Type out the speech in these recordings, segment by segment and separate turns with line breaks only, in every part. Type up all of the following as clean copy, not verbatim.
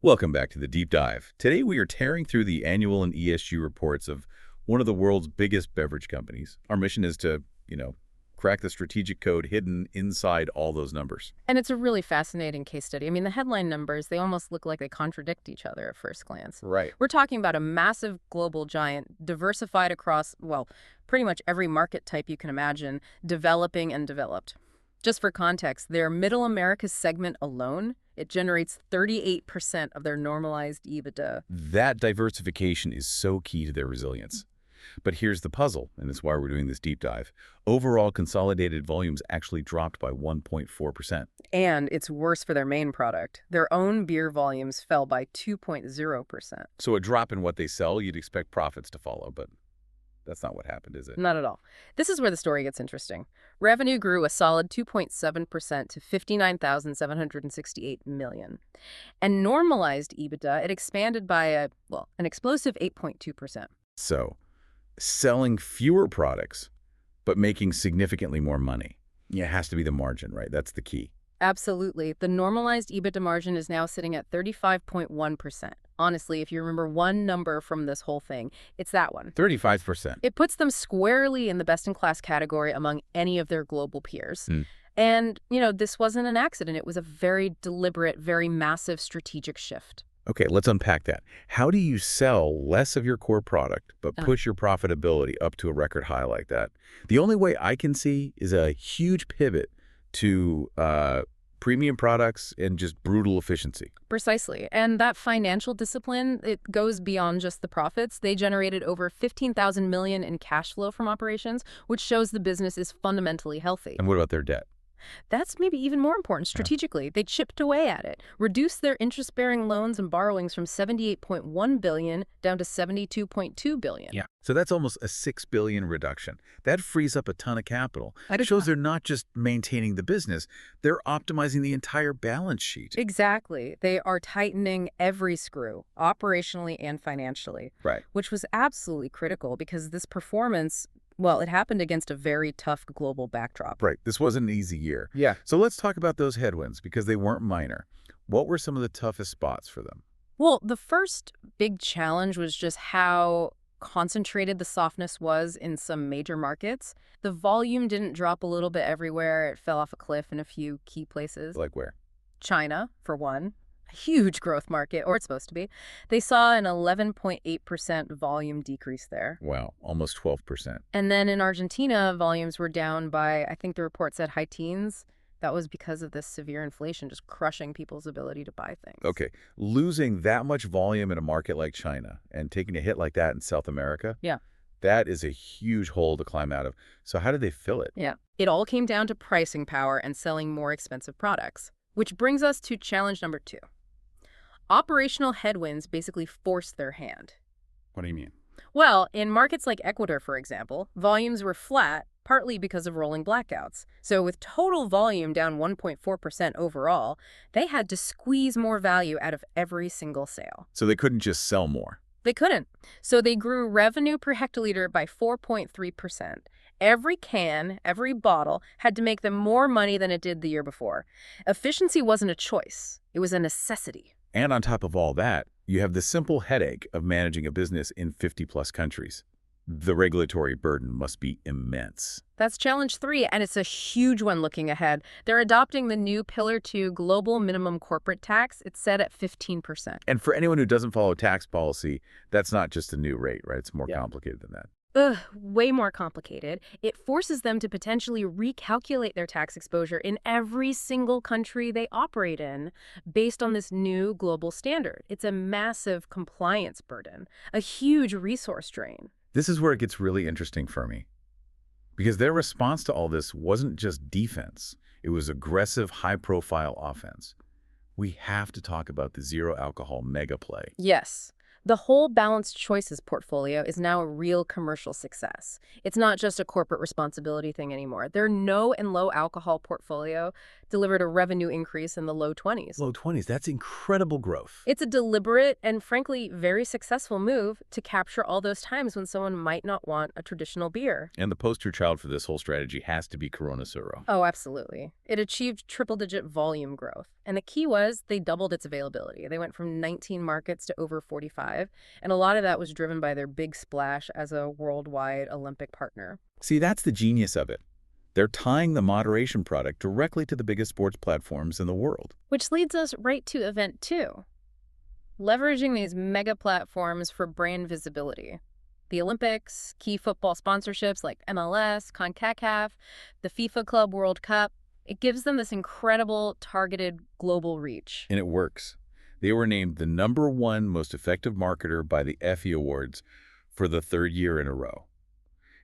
Welcome back to the Deep Dive. Today we are tearing through the annual and ESG reports of one of the world's biggest beverage companies. Our mission is to, crack the strategic code hidden inside all those numbers.
And it's a really fascinating case study. I mean, the headline numbers, they almost look like they contradict each other at first glance.
Right.
We're talking about a massive global giant, diversified across, well, pretty much every market type you can imagine, developing and developed. Just for context, their Middle America segment alone, it generates 38% of their normalized EBITDA.
That diversification is so key to their resilience. But here's the puzzle, and that's why we're doing this deep dive. Overall consolidated volumes actually dropped by 1.4%.
And it's worse for their main product. Their own beer volumes fell by 2.0%.
So a drop in what they sell, you'd expect profits to follow, but that's not what happened, is it?
Not at all. This is where the story gets interesting. Revenue grew a solid 2.7% to $59,768 million. And normalized EBITDA, it expanded by an explosive 8.2%.
So, selling fewer products, but making significantly more money. Yeah, it has to be the margin, right? That's the key.
Absolutely. The normalized EBITDA margin is now sitting at 35.1%. Honestly, if you remember one number from this whole thing, it's that one.
35%.
It puts them squarely in the best-in-class category among any of their global peers. And, this wasn't an accident. It was a very deliberate, very massive strategic shift.
Okay, let's unpack that. How do you sell less of your core product, but push your profitability up to a record high like that? The only way I can see is a huge pivot to premium products and just brutal efficiency.
Precisely. And that financial discipline, it goes beyond just the profits. They generated over $15,000 million in cash flow from operations, which shows the business is fundamentally healthy.
And what about their debt?
That's maybe even more important strategically. They chipped away at it, reduced their interest-bearing loans and borrowings from $78.1 billion down to $72.2 billion.
Yeah. So that's almost a $6 billion reduction. That frees up a ton of capital. It shows they're not just maintaining the business, they're optimizing the entire balance sheet.
Exactly. They are tightening every screw, operationally and financially.
Right.
Which was absolutely critical because this performance, well, it happened against a very tough global backdrop.
Right. This wasn't an easy year.
Yeah.
So let's talk about those headwinds because they weren't minor. What were some of the toughest spots for them?
Well, the first big challenge was just how concentrated the softness was in some major markets. The volume didn't drop a little bit everywhere. It fell off a cliff in a few key places.
Like where?
China, for one. A huge growth market, or it's supposed to be. They saw an 11.8% volume decrease there.
Wow, almost 12%.
And then in Argentina, volumes were down by, I think the report said high teens. That was because of this severe inflation just crushing people's ability to buy things.
Okay, losing that much volume in a market like China and taking a hit like that in South America,
yeah,
that is a huge hole to climb out of. So how did they fill it?
Yeah, it all came down to pricing power and selling more expensive products, which brings us to challenge number 2. Operational headwinds basically forced their hand.
What do you mean?
Well, in markets like Ecuador, for example, volumes were flat, partly because of rolling blackouts. So with total volume down 1.4% overall, they had to squeeze more value out of every single sale.
So they couldn't just sell more.
They couldn't. So they grew revenue per hectoliter by 4.3%. Every can, every bottle had to make them more money than it did the year before. Efficiency wasn't a choice. It was a necessity.
And on top of all that, you have the simple headache of managing a business in 50-plus countries. The regulatory burden must be immense.
That's challenge 3, and it's a huge one looking ahead. They're adopting the new Pillar 2 global minimum corporate tax. It's set at 15%.
And for anyone who doesn't follow tax policy, that's not just a new rate, right? It's more complicated than that.
Way more complicated. It forces them to potentially recalculate their tax exposure in every single country they operate in based on this new global standard. It's a massive compliance burden, a huge resource drain.
This is where it gets really interesting for me. Because their response to all this wasn't just defense. It was aggressive, high-profile offense. We have to talk about the zero alcohol mega play.
Yes. The whole Balanced Choices portfolio is now a real commercial success. It's not just a corporate responsibility thing anymore. Their no and low alcohol portfolio delivered a revenue increase in the low 20s.
Low 20s, that's incredible growth.
It's a deliberate and frankly very successful move to capture all those times when someone might not want a traditional beer.
And the poster child for this whole strategy has to be Corona Cero.
Oh, absolutely. It achieved triple-digit volume growth. And the key was they doubled its availability. They went from 19 markets to over 45. And a lot of that was driven by their big splash as a worldwide Olympic partner.
See, that's the genius of it. They're tying the moderation product directly to the biggest sports platforms in the world.
Which leads us right to Event 2. Leveraging these mega platforms for brand visibility. The Olympics, key football sponsorships like MLS, CONCACAF, the FIFA Club World Cup, it gives them this incredible targeted global reach.
And it works. They were named the #1 most effective marketer by the Effie Awards for the 3rd year in a row.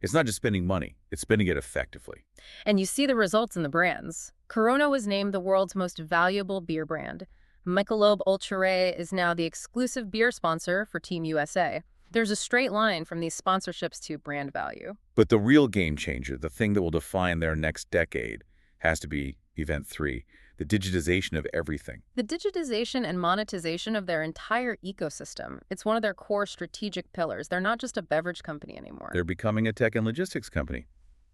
It's not just spending money, it's spending it effectively.
And you see the results in the brands. Corona was named the world's most valuable beer brand. Michelob Ultra Ray is now the exclusive beer sponsor for Team USA. There's a straight line from these sponsorships to brand value.
But the real game changer, the thing that will define their next decade, has to be Event 3, the digitization of everything.
The digitization and monetization of their entire ecosystem. It's one of their core strategic pillars. They're not just a beverage company anymore.
They're becoming a tech and logistics company.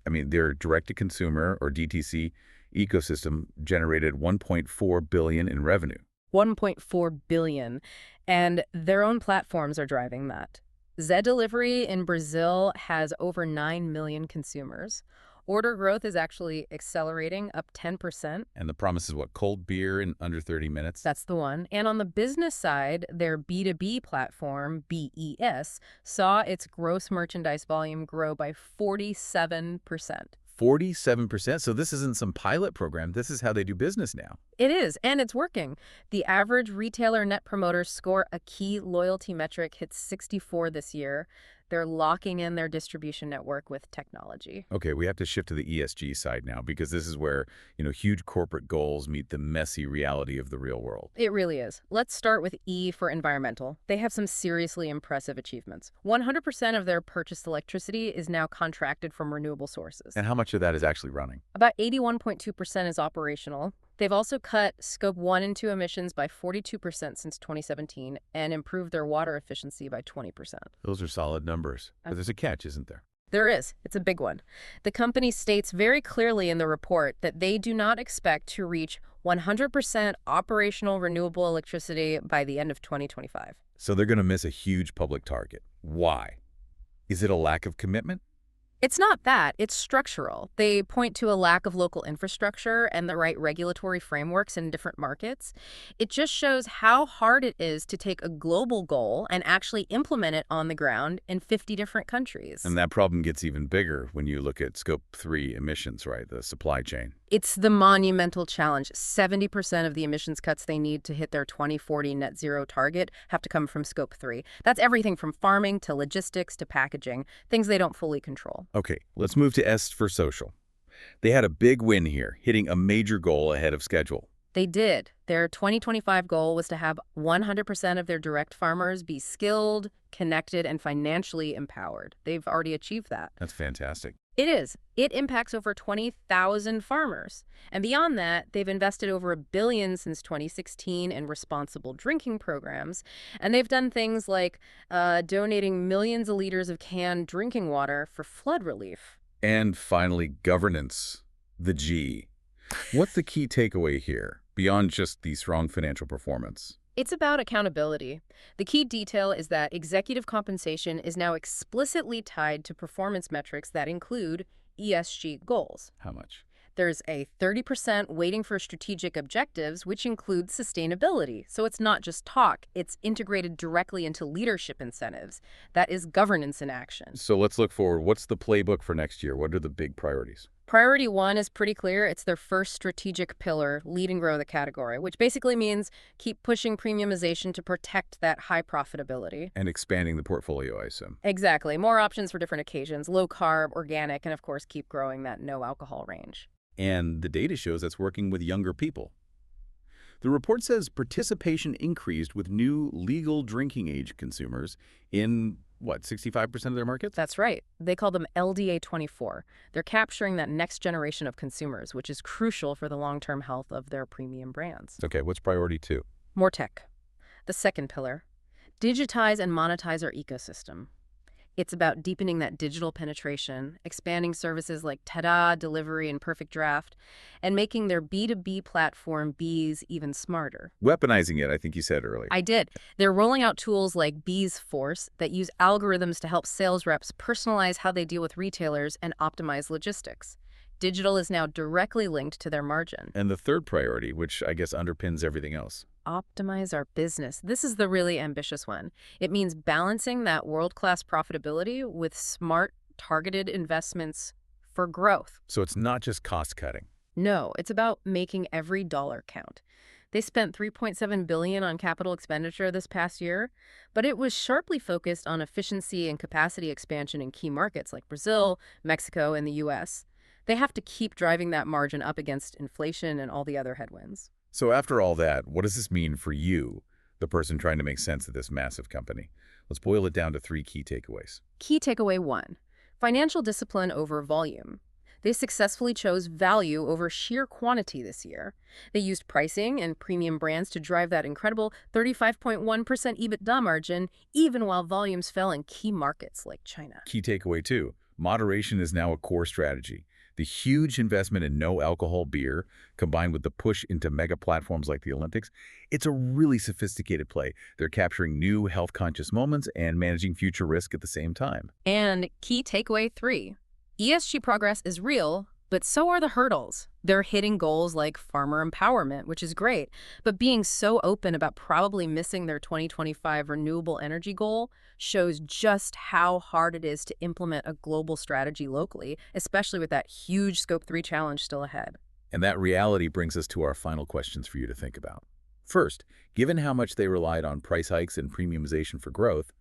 I mean, their direct-to-consumer, or DTC, ecosystem generated $1.4 billion in revenue.
1.4 billion. And their own platforms are driving that. Zé Delivery in Brazil has over 9 million consumers. Order growth is actually accelerating, up 10%.
And the promise is what? Cold beer in under 30 minutes?
That's the one. And on the business side, their B2B platform, BES, saw its gross merchandise volume grow by 47%.
47%? So this isn't some pilot program. This is how they do business now.
It is, and it's working. The average retailer net promoter score, a key loyalty metric, hits 64 this year. They're locking in their distribution network with technology.
Okay, we have to shift to the ESG side now because this is where, huge corporate goals meet the messy reality of the real world.
It really is. Let's start with E for environmental. They have some seriously impressive achievements. 100% of their purchased electricity is now contracted from renewable sources.
And how much of that is actually running?
About 81.2% is operational. They've also cut Scope 1 and 2 emissions by 42% since 2017 and improved their water efficiency by 20%.
Those are solid numbers. But there's a catch, isn't there?
There is. It's a big one. The company states very clearly in the report that they do not expect to reach 100% operational renewable electricity by the end of 2025.
So they're going to miss a huge public target. Why? Is it a lack of commitment?
It's not that. It's structural. They point to a lack of local infrastructure and the right regulatory frameworks in different markets. It just shows how hard it is to take a global goal and actually implement it on the ground in 50 different countries.
And that problem gets even bigger when you look at Scope 3 emissions, right? The supply chain.
It's the monumental challenge. 70% of the emissions cuts they need to hit their 2040 net zero target have to come from Scope 3. That's everything from farming to logistics to packaging, things they don't fully control.
Okay, let's move to S for social. They had a big win here, hitting a major goal ahead of schedule.
They did. Their 2025 goal was to have 100% of their direct farmers be skilled, connected, and financially empowered. They've already achieved that.
That's fantastic.
It is. It impacts over 20,000 farmers. And beyond that, they've invested over $1 billion since 2016 in responsible drinking programs. And they've done things like donating millions of liters of canned drinking water for flood relief.
And finally, governance, the G. What's the key takeaway here, beyond just the strong financial performance?
It's about accountability. The key detail is that executive compensation is now explicitly tied to performance metrics that include ESG goals.
How much?
There's a 30% weighting for strategic objectives, which includes sustainability. So it's not just talk, it's integrated directly into leadership incentives. That is governance in action.
So let's look forward. What's the playbook for next year? What are the big priorities?
Priority 1 is pretty clear. It's their first strategic pillar, lead and grow the category, which basically means keep pushing premiumization to protect that high profitability.
And expanding the portfolio, I assume.
Exactly. More options for different occasions, low carb, organic, and of course keep growing that no alcohol range.
And the data shows that's working with younger people. The report says participation increased with new legal drinking age consumers in what, 65% of their markets?
That's right. They call them LDA 24. They're capturing that next generation of consumers, which is crucial for the long-term health of their premium brands.
Okay, what's priority two?
More tech. The second pillar, digitize and monetize our ecosystem. It's about deepening that digital penetration, expanding services like Tada, Delivery, and Perfect Draft, and making their B2B platform Bees even smarter.
Weaponizing it, I think you said earlier.
I did. They're rolling out tools like Bees Force that use algorithms to help sales reps personalize how they deal with retailers and optimize logistics. Digital is now directly linked to their margin.
And the third priority, which I guess underpins everything else.
Optimize our business. This is the really ambitious one. It means balancing that world-class profitability with smart, targeted investments for growth.
So it's not just cost cutting.
No, it's about making every dollar count. They spent $3.7 billion on capital expenditure this past year, but it was sharply focused on efficiency and capacity expansion in key markets like Brazil, Mexico, and the U.S. They have to keep driving that margin up against inflation and all the other headwinds.
So after all that, what does this mean for you, the person trying to make sense of this massive company? Let's boil it down to three key takeaways.
Key takeaway one, financial discipline over volume. They successfully chose value over sheer quantity this year. They used pricing and premium brands to drive that incredible 35.1% EBITDA margin, even while volumes fell in key markets like China.
Key takeaway two, moderation is now a core strategy. The huge investment in no-alcohol beer, combined with the push into mega platforms like the Olympics, it's a really sophisticated play. They're capturing new health-conscious moments and managing future risk at the same time.
And key takeaway three, ESG progress is real, but so are the hurdles. They're hitting goals like farmer empowerment, which is great, but being so open about probably missing their 2025 renewable energy goal shows just how hard it is to implement a global strategy locally, especially with that huge Scope 3 challenge still ahead.
And that reality brings us to our final questions for you to think about. First, given how much they relied on price hikes and premiumization for growth,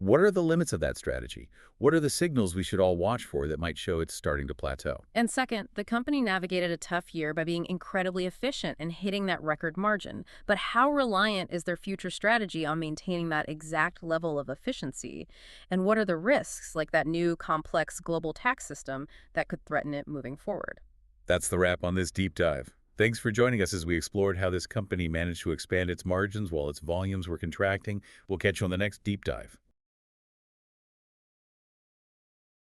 what are the limits of that strategy? What are the signals we should all watch for that might show it's starting to plateau?
And second, the company navigated a tough year by being incredibly efficient and hitting that record margin. But how reliant is their future strategy on maintaining that exact level of efficiency? And what are the risks, like that new complex global tax system, that could threaten it moving forward?
That's the wrap on this deep dive. Thanks for joining us as we explored how this company managed to expand its margins while its volumes were contracting. We'll catch you on the next deep dive.